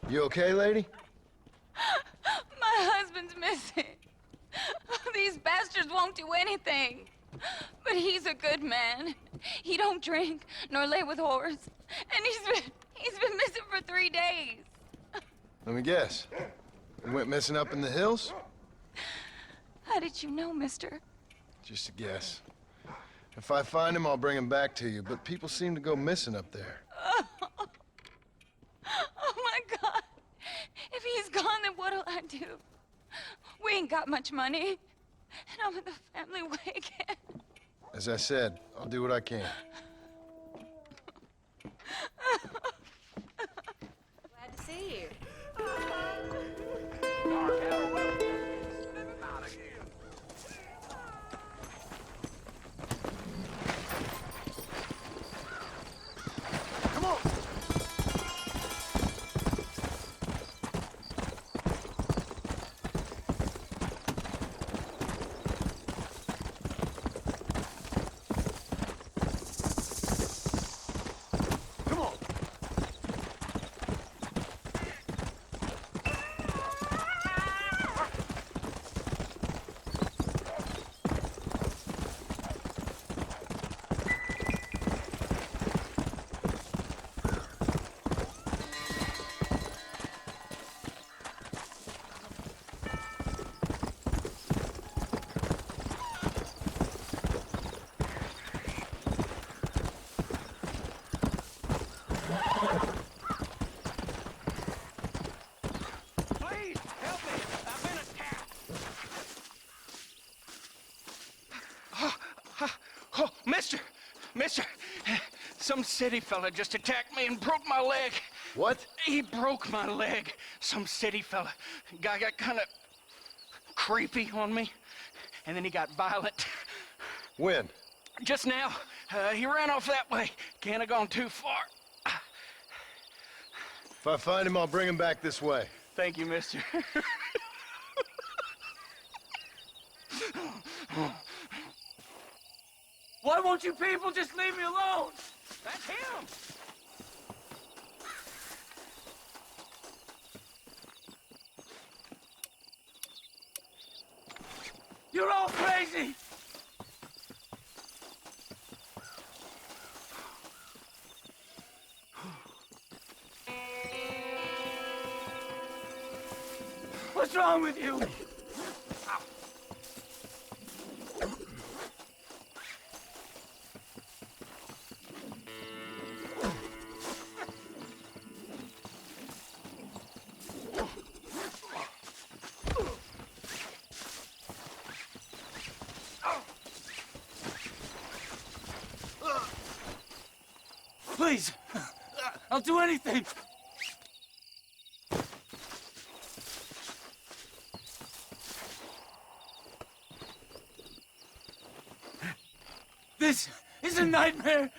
You okay, lady? My husband's missing. These bastards won't do anything. But he's a good man. He don't drink nor lay with whores. And he's been missing for 3 days. Let me guess. He went missing up in the hills? How did you know, mister? Just a guess. If I find him, I'll bring him back to you, but people seem to go missing up there. Oh my God. If he's gone, then what'll I do? We ain't got much money. And I'm in the family way again. As I said, I'll do what I can. Glad to see you. Come on! Mister, some city fella just attacked me and broke my leg. What? He broke my leg. Some city fella. Guy got kind of creepy on me, and then he got violent. When? Just now. He ran off that way. Can't have gone too far. If I find him, I'll bring him back this way. Thank you, mister. Why won't you people just leave me alone? That's him. You're all crazy. What's wrong with you? Please, I'll do anything. This is a nightmare.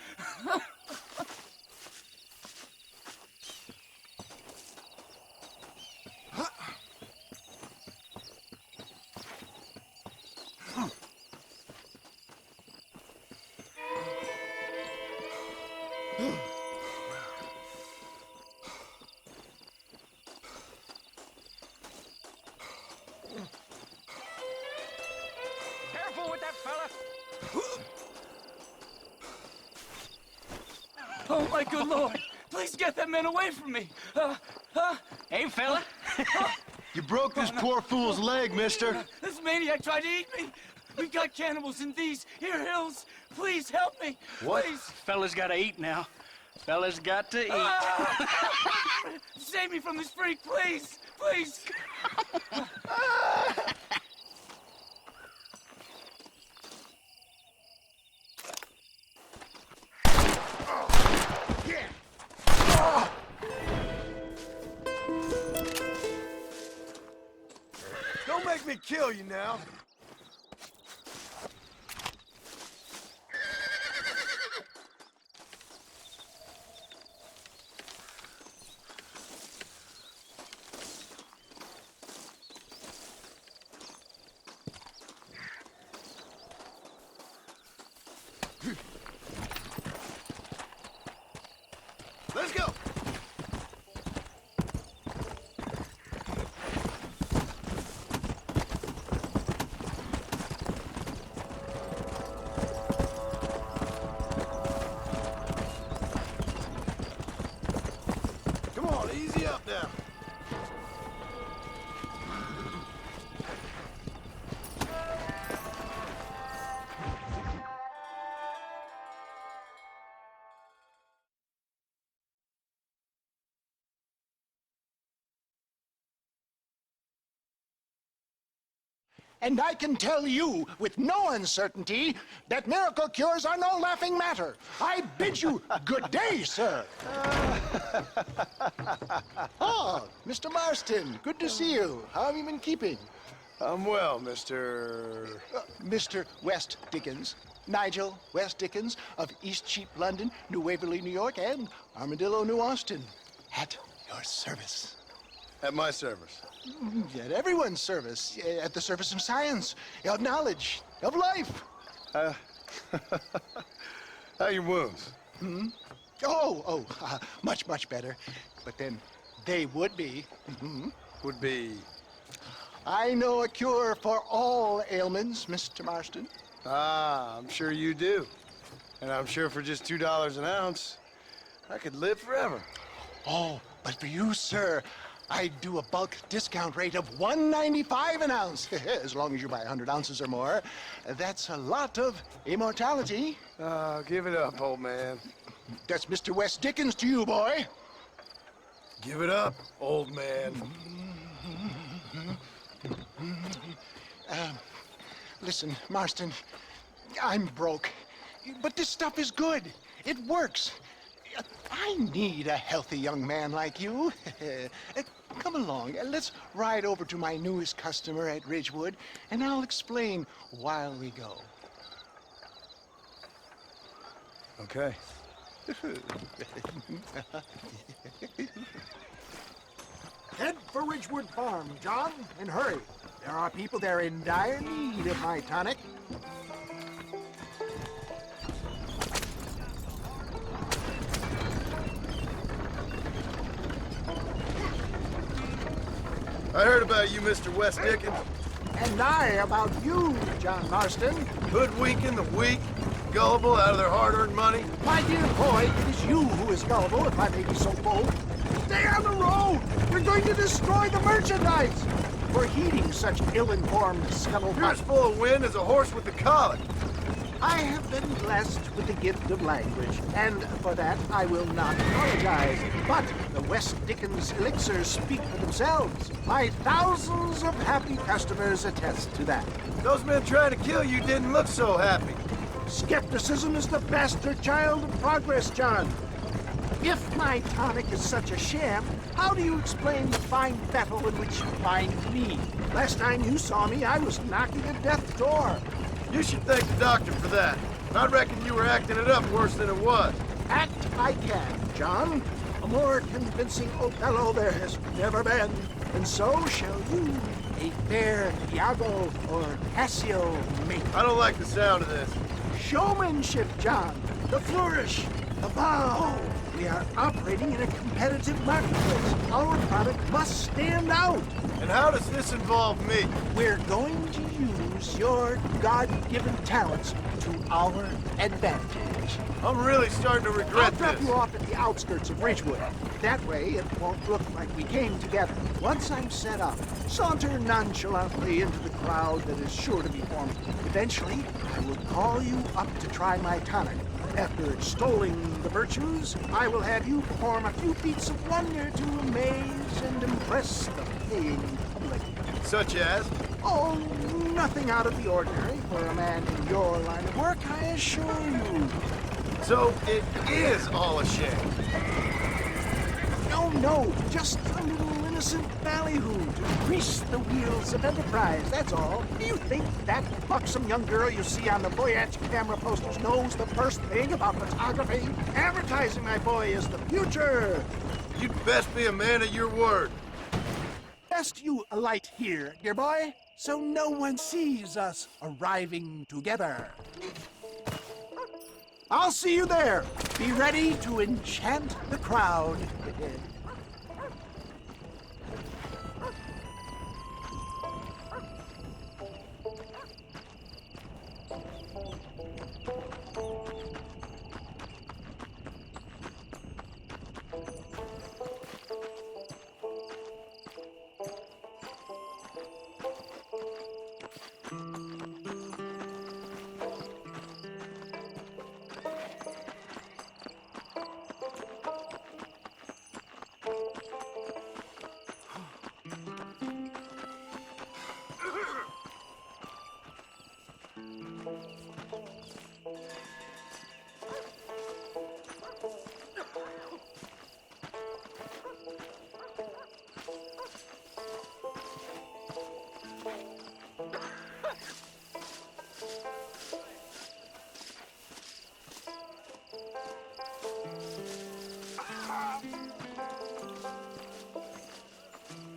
Careful with that fella. Oh, my good Lord. Please get that man away from me. Hey, fella. You broke this poor fool's leg, mister. This maniac tried to eat me. We've got cannibals in these here hills. Please help me. What? Please. Fella's got to eat now. Fella's got to eat. Save me from this freak, please. Please. Don't make me kill you now. Let's go! Come on, easy up now. And I can tell you with no uncertainty that miracle cures are no laughing matter. I bid you good day, sir. Oh, Mr. Marston, good to see you. How have you been keeping? I'm well, Mr. Mr. West Dickens. Nigel West Dickens of East Cheap, London, New Waverly, New York, and Armadillo, New Austin. At your service. At my service. At everyone's service. At the service of science, of knowledge, of life. How are your wounds? Much, much better. But then they would be. Would be... I know a cure for all ailments, Mr. Marston. Ah, I'm sure you do. And I'm sure for just $2 an ounce, I could live forever. Oh, but for you, sir, I'd do a bulk discount rate of $1.95 an ounce, as long as you buy 100 ounces or more. That's a lot of immortality. Give it up, old man. That's Mr. West Dickens to you, boy. Give it up, old man. Listen, Marston, I'm broke, but this stuff is good. It works. I need a healthy young man like you. Come along, let's ride over to my newest customer at Ridgewood, and I'll explain while we go. Okay. Head for Ridgewood Farm, John, and hurry. There are people there in dire need of my tonic. I heard about you, Mr. West Dickens. And I about you, John Marston. Hoodwinking the weak, gullible out of their hard-earned money. My dear boy, it is you who is gullible, if I may be so bold. Stay on the road! We're going to destroy the merchandise! For heeding such ill-informed You're scuttlebutt. as full of wind as a horse with the colic. I have been blessed with the gift of language, and for that I will not apologize. But the West Dickens elixirs speak for themselves. My thousands of happy customers attest to that. Those men trying to kill you didn't look so happy. Skepticism is the bastard child of progress, John. If my tonic is such a sham, how do you explain the fine battle in which you find me? Last time you saw me, I was knocking at death's door. You should thank the doctor for that. I reckon you were acting it up worse than it was. Act I can, John. A more convincing Othello there has never been. And so shall you, a fair Iago or Cassio make. I don't like the sound of this. Showmanship, John. The flourish, the bow. We are operating in a competitive marketplace. Our product must stand out. And how does this involve me? We're going to use your God-given talents to our advantage. I'm really starting to I'll regret drop this. you off at the outskirts of Ridgewood. That way, it won't look like we came together. Once I'm set up, saunter nonchalantly into the crowd that is sure to be forming. Eventually, I will call you up to try my tonic. After extolling the virtues, I will have you perform a few feats of wonder to amaze and impress the paying public. Such as? Oh, nothing out of the ordinary for a man in your line of work, I assure you. So it is all a shame. No, just a little innocent innocent ballyhoo to grease the wheels of enterprise, that's all. Do you think that buxom young girl you see on the Voyage camera posters knows the first thing about photography? Advertising, my boy, is the future. You'd best be a man of your word. Best you alight here, dear boy, so no one sees us arriving together. I'll see you there. Be ready to enchant the crowd.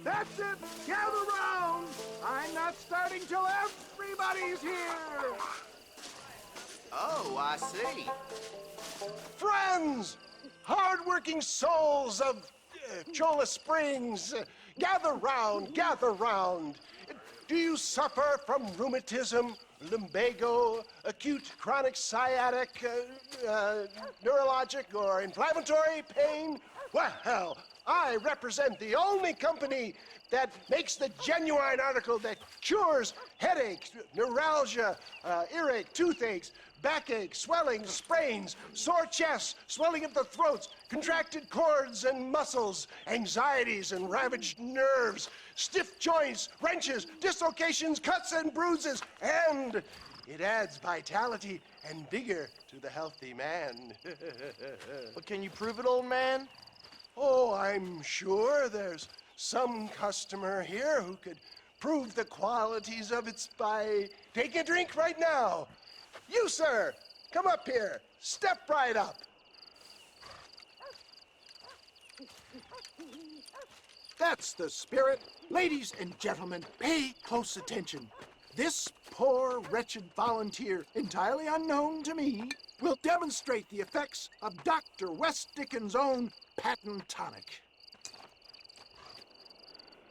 That's it. Gather round. I'm not starting till everybody's here. Oh, I see. Friends, hard-working souls of Cholla Springs, gather round, gather round. Do you suffer from rheumatism, lumbago, acute chronic sciatic, neurologic, or inflammatory pain? Well, I represent the only company that makes the genuine article that cures headaches, neuralgia, earache, toothaches, backache, swelling, sprains, sore chests, swelling of the throats, contracted cords and muscles, anxieties and ravaged nerves, stiff joints, wrenches, dislocations, cuts and bruises, and it adds vitality and vigor to the healthy man. But can you prove it, old man? Oh, I'm sure there's some customer here who could prove the qualities of it by taking a drink right now. You, sir, come up here. Step right up. That's the spirit. Ladies and gentlemen, pay close attention. This poor, wretched volunteer, entirely unknown to me, will demonstrate the effects of Dr. West Dickens' own patent tonic.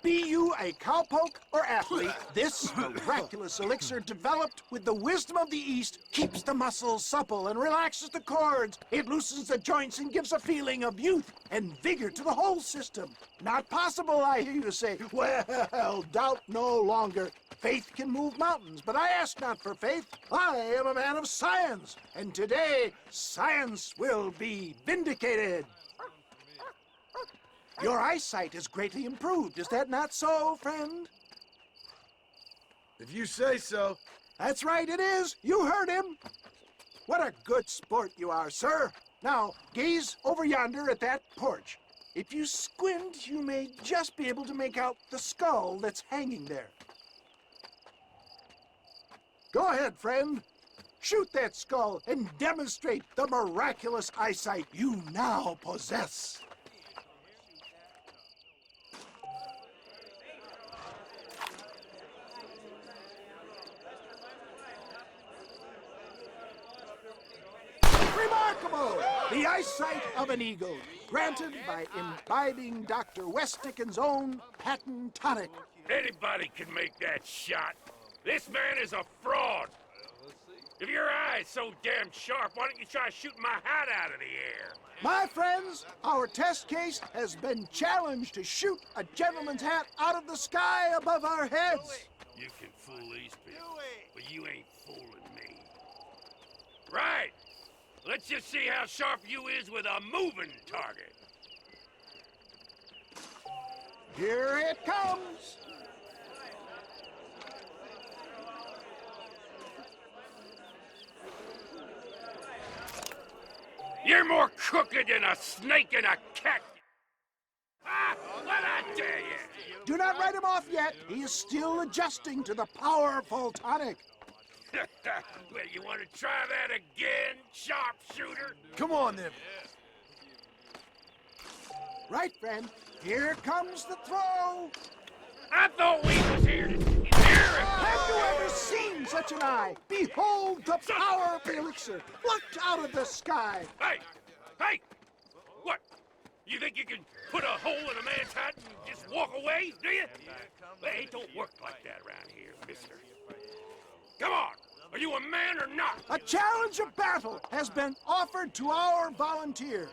Be you a cowpoke or athlete, this miraculous elixir developed with the wisdom of the East keeps the muscles supple and relaxes the cords. It loosens the joints and gives a feeling of youth and vigor to the whole system. Not possible, I hear you say. Well, doubt no longer. Faith can move mountains, but I ask not for faith. I am a man of science, and today science will be vindicated. Your eyesight is greatly improved. Is that not so, friend? If you say so. That's right, it is. You heard him. What a good sport you are, sir. Now, gaze over yonder at that porch. If you squint, you may just be able to make out the skull that's hanging there. Go ahead, friend. Shoot that skull and demonstrate the miraculous eyesight you now possess. Remarkable! The eyesight of an eagle, granted by imbibing Dr. West Dickens' own patent tonic. Anybody can make that shot. This man is a fraud. If your eye's so damn sharp, why don't you try shooting my hat out of the air? My friends, our test case has been challenged to shoot a gentleman's hat out of the sky above our heads. You can fool these people, but you ain't fooling me. Right. Let's just see how sharp you is with a moving target. Here it comes. You're more crooked than a snake in a cat. Ah, what I tell you? do not write him off yet. He is still adjusting to the powerful tonic. Well, you want to try that again, sharpshooter? Come on, then. Right, friend. Here comes the throw. I thought we was here to hear it. Have you ever seen such an eye? Behold the power of the elixir, plucked out of the sky. Hey! Hey! What? You think you can put a hole in a man's hat and just walk away, do you? Well, it don't work like that around here, mister. Come on! Are you a man or not? A challenge of battle has been offered to our volunteer.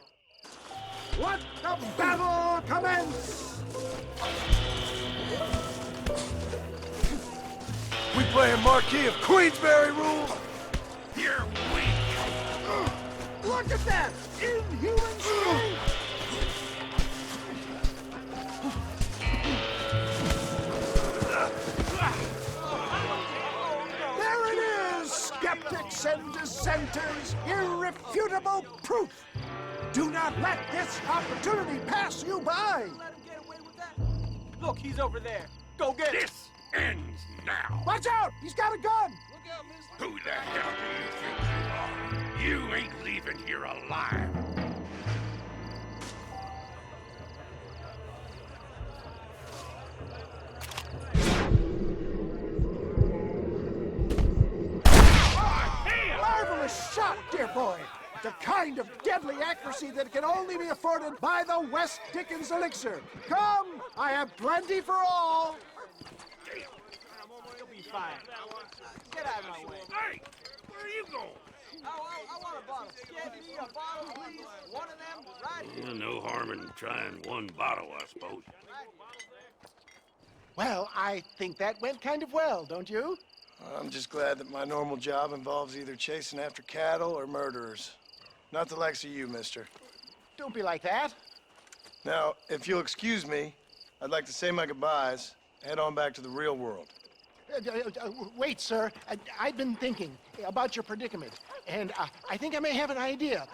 Let the battle commence! We playing Marquis of Queensberry rules? You're weak. Look at that! Inhuman strength! There it is, skeptics and dissenters! Irrefutable proof! Do not let this opportunity pass you by! Look, he's over there. Go get him. This ends now. Watch out! He's got a gun! Who the hell do you think you are? You ain't leaving here alive. Marvelous shot, dear boy! The kind of deadly accuracy that can only be afforded by the West Dickens elixir. Come, I have plenty for all. You'll be fine. Get out of my way. Hey, where are you going? I want a bottle. Get me a bottle, please. One of them, right here. No harm in trying one bottle, I suppose. Well, I think that went kind of well, don't you? I'm just glad that my normal job involves either chasing after cattle or murderers. Not the likes of you, mister. Don't be like that. Now, if you'll excuse me, I'd like to say my goodbyes, head on back to the real world. Wait, sir. I've been thinking about your predicament, and I think I may have an idea.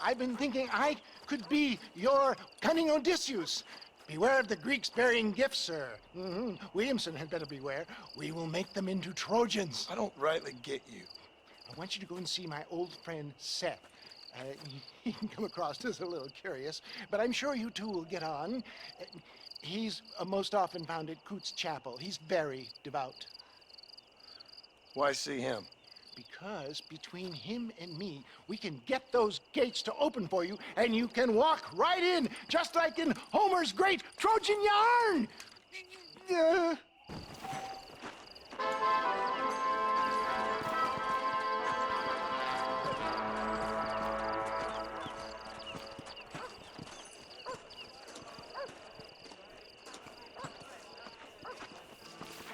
I've been thinking I could be your cunning Odysseus. Beware of the Greeks bearing gifts, sir. Williamson had better beware. We will make them into Trojans. I don't rightly get you. I want you to go and see my old friend Seth. He can come across as a little curious, but I'm sure you two will get on. He's most often found at Coots Chapel. He's very devout. Why see him? Because between him and me, we can get those gates to open for you, and you can walk right in, just like in Homer's great Trojan yarn!